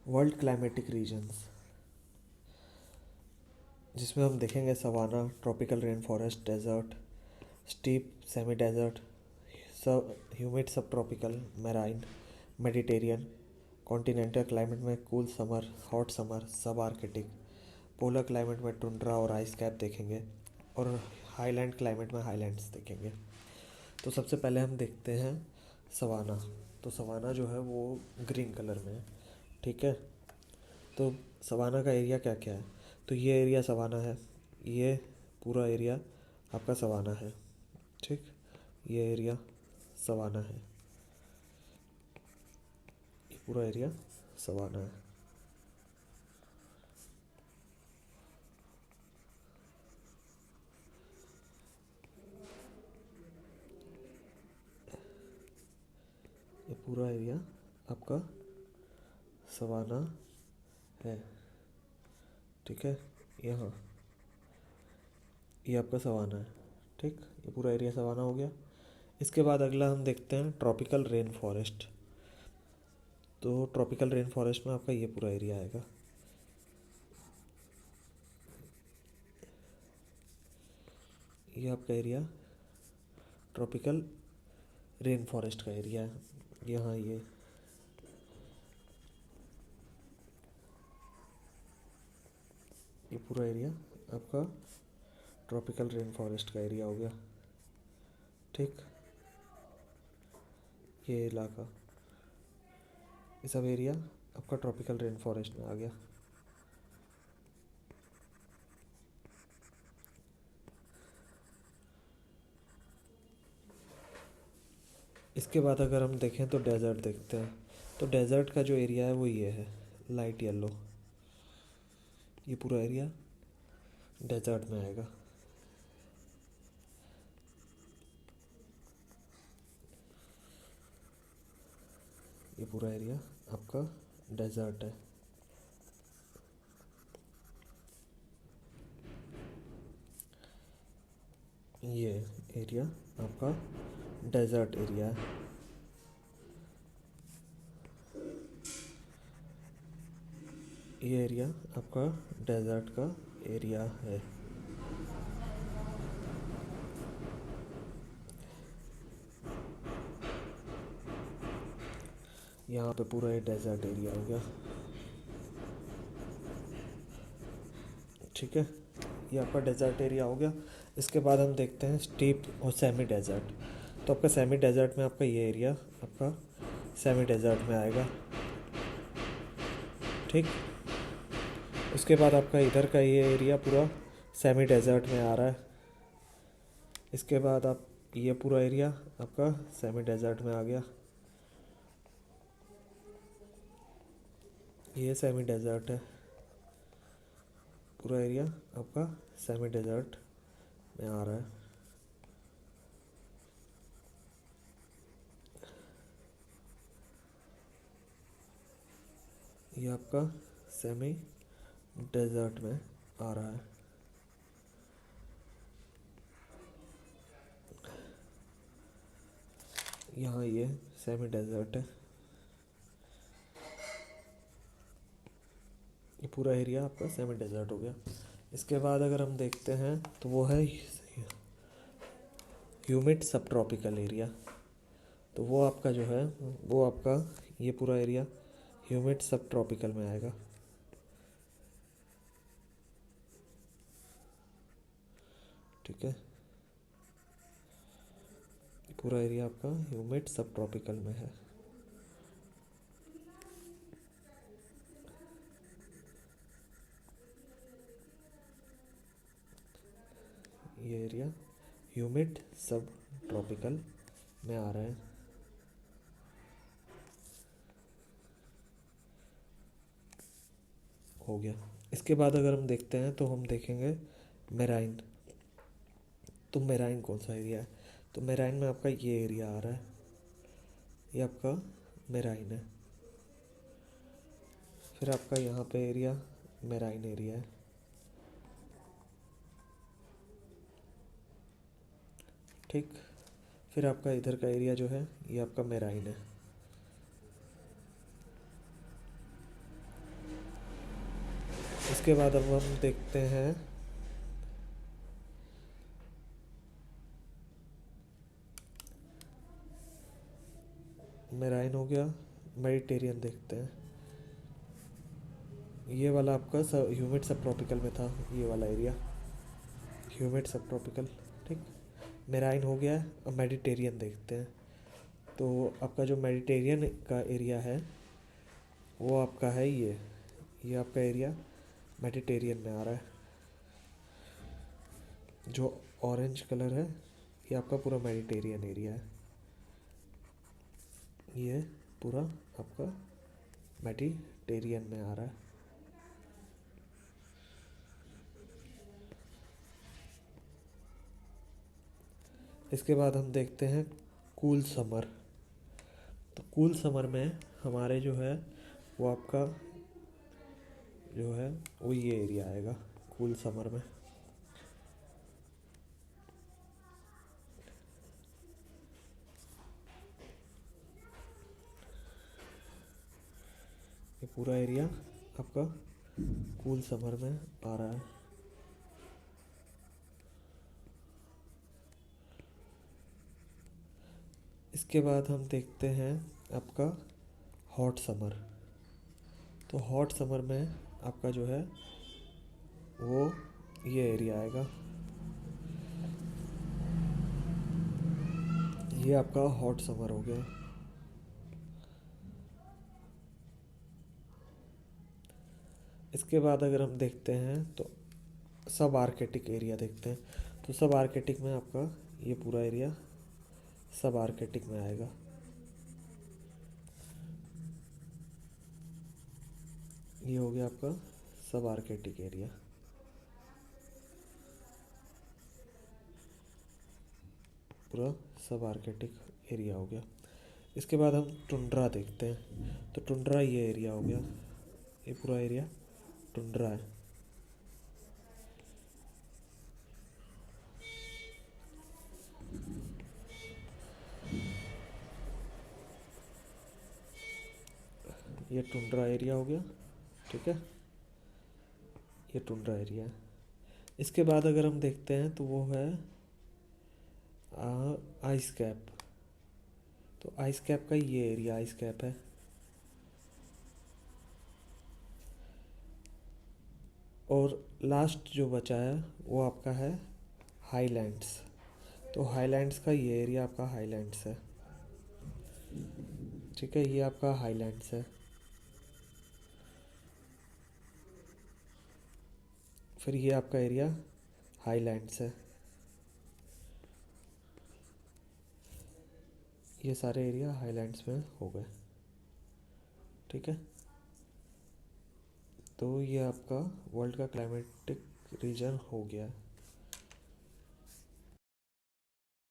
World climatic regions, जिसमें हम देखेंगे savanna, tropical rain forest, desert, steppe semi desert, sub humid sub tropical, marine, Mediterranean, continental climate में cool summer, hot summer, sub arctic, polar climate में tundra और ice cap देखेंगे, और highland climate में highlands देखेंगे। तो सबसे पहले हम देखते हैं सवाना। तो सवाना जो है वो ग्रीन कलर में है, ठीक है। तो सवाना का एरिया क्या क्या है? तो ये एरिया सवाना है, ये पूरा एरिया आपका सवाना है, ठीक। ये एरिया सवाना है, ये पूरा एरिया सवाना है। ये पूरा एरिया आपका सवाना है, ठीक है। यहाँ ये आपका सवाना है, ठीक। ये पूरा एरिया सवाना हो गया। इसके बाद अगला हम देखते हैं ट्रॉपिकल रेन फॉरेस्ट। तो ट्रॉपिकल रेन फॉरेस्ट में आपका ये पूरा एरिया आएगा, ये आपका एरिया ट्रॉपिकल रेन फॉरेस्ट का एरिया है। यहाँ ये पूरा एरिया आपका ट्रॉपिकल रेन फॉरेस्ट का एरिया हो गया, ठीक। ये इलाका, ये सब एरिया आपका ट्रॉपिकल रेन फॉरेस्ट में आ गया। इसके बाद अगर हम देखें तो डेजर्ट देखते हैं। तो डेजर्ट का जो एरिया है वो ये है, लाइट येलो। ये पूरा एरिया डेजर्ट में आएगा। ये पूरा एरिया आपका डेजर्ट है। ये एरिया आपका डेजर्ट एरिया है। ये एरिया आपका डेजर्ट का एरिया है। यहाँ पे पूरा ये डेजर्ट एरिया हो गया, ठीक है। ये आपका डेजर्ट एरिया हो गया। इसके बाद हम देखते हैं स्टीप और सेमी डेजर्ट। तो आपका सेमी डेजर्ट में आपका ये एरिया आपका सेमी डेजर्ट में आएगा, ठीक। उसके बाद आपका इधर का ये एरिया पूरा सेमी डेजर्ट में आ रहा है। इसके बाद आप ये पूरा एरिया आपका सेमी डेजर्ट में आ गया। ये सेमी डेजर्ट है, पूरा एरिया आपका सेमी डेजर्ट में आ रहा है। ये आपका सेमी डेजर्ट में आ रहा है। यहाँ ये सेमी डेजर्ट है, ये पूरा एरिया आपका सेमी डेजर्ट हो गया। इसके बाद अगर हम देखते हैं तो वो है ह्यूमिड सब ट्रॉपिकल एरिया। तो वो आपका जो है वो आपका ये पूरा एरिया ह्यूमिड सब ट्रॉपिकल में आएगा, ठीक है। पूरा एरिया आपका ह्यूमिड सब ट्रॉपिकल में है। ये एरिया ह्यूमिड सब ट्रॉपिकल में आ रहा है। हो गया। इसके बाद अगर हम देखते हैं तो हम देखेंगे मेराइन। तो मेराइन कौन सा एरिया है? तो मेराइन में आपका ये एरिया आ रहा है, ये आपका मेराइन है। फिर आपका यहाँ पे एरिया मेराइन एरिया है, ठीक। फिर आपका इधर का एरिया जो है ये आपका मेराइन है। इसके बाद अब हम देखते हैं मेराइन हो गया, मेडिटेरियन देखते हैं। ये वाला आपका ह्यूमिड सब ट्रॉपिकल में था, ये वाला एरिया ह्यूमिड सब ट्रॉपिकल, ठीक। मेराइन हो गया। अब मेडिटेरियन देखते हैं। तो आपका जो मेडिटेरियन का एरिया है वो आपका है ये आपका एरिया मेडिटेरियन में आ रहा है। जो ऑरेंज कलर है ये आपका पूरा मेडिटेरियन एरिया है, ये पूरा आपका मेडिटेरियन में आ रहा है। इसके बाद हम देखते हैं कूल समर। तो कूल समर में हमारे जो है वो आपका जो है वो ये एरिया आएगा कूल समर में। ये पूरा एरिया आपका कूल समर में आ रहा है। इसके बाद हम देखते हैं आपका हॉट समर। तो हॉट समर में आपका जो है वो ये एरिया आएगा, ये आपका हॉट समर हो गया। इसके बाद अगर हम देखते हैं तो सब आर्कटिक एरिया देखते हैं। तो सब आर्कटिक में आपका ये पूरा एरिया सब आर्कटिक में आएगा। ये हो गया आपका सब आर्कटिक एरिया। पूरा सब आर्कटिक एरिया हो गया। इसके बाद हम टुंड्रा देखते हैं। तो टुंड्रा ये एरिया हो गया, ये पूरा एरिया टुंड्रा है। ये टुंड्रा एरिया हो गया, ठीक है, ये टुंड्रा एरिया है। इसके बाद अगर हम देखते हैं तो वो है आइस कैप। तो आइस कैप का ये एरिया आइस कैप है। और लास्ट जो बचा है वो आपका है हाईलैंड्स। तो हाईलैंड्स का ये एरिया आपका हाईलैंड्स है, ठीक है, ये आपका हाईलैंड्स है। फिर ये आपका एरिया हाईलैंड्स है। ये सारे एरिया हाईलैंड्स में हो गए, ठीक है। तो ये आपका वर्ल्ड का क्लाइमेटिक रीजन हो गया।